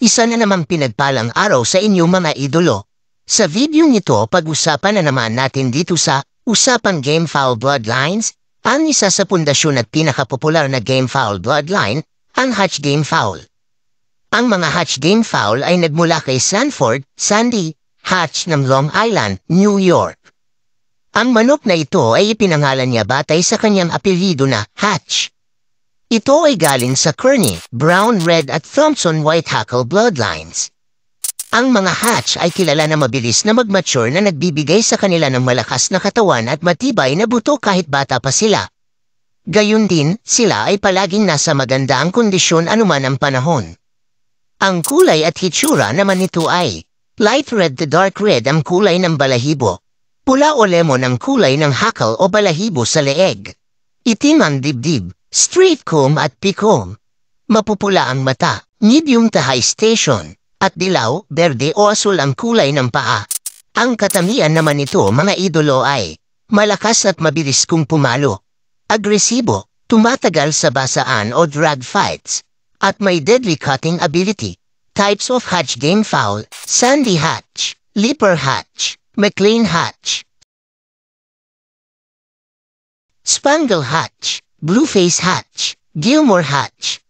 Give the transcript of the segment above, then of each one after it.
Isa na namang pinagpalang araw sa inyong mga idolo. Sa video nito, pag-usapan na naman natin dito sa Usapang Gamefowl Bloodlines, ang isa sa pundasyon at pinakapopular na Gamefowl Bloodline, ang Hutch Gamefowl. Ang mga Hutch Gamefowl ay nagmula kay Sanford Sandy Hutch ng Long Island, New York. Ang manok na ito ay ipinangalan niya batay sa kanyang apelyido na Hutch. Ito ay galing sa Kearney, Brown, Red at Thompson Whitehackle bloodlines. Ang mga Hutch ay kilala na mabilis na mag-mature na nagbibigay sa kanila ng malakas na katawan at matibay na buto kahit bata pa sila. Gayun din, sila ay palaging nasa magandang kondisyon anuman ang panahon. Ang kulay at hitsura naman nito ay light red to dark red ang kulay ng balahibo, pula o lemon ang kulay ng hackle o balahibo sa leeg, itim ang dibdib, straight comb at picomb, mapupula ang mata, medium to high station, at dilaw, berde o asul ang kulay ng paa. Ang katamian naman nito mga idolo ay malakas at mabilis kung pumalo, agresibo, tumatagal sa basaan o drag fights, at may deadly cutting ability. Types of Hutch Gamefowl: Sandy Hutch, Leaper Hutch, McLean Hutch, Spangle Hutch, Blueface Hutch, Gilmore Hutch,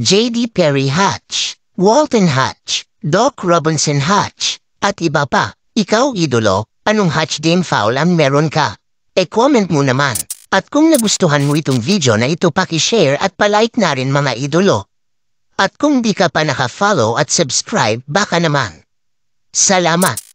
J.D. Perry Hutch, Walton Hutch, Doc Robinson Hutch, at iba pa. Ikaw, idolo, anong Hutch Gamefowl ang meron ka? E-comment mo naman. At kung nagustuhan mo itong video na ito, paki-share at palike na rin mga idolo. At kung di ka pa naka-follow at subscribe, baka naman. Salamat!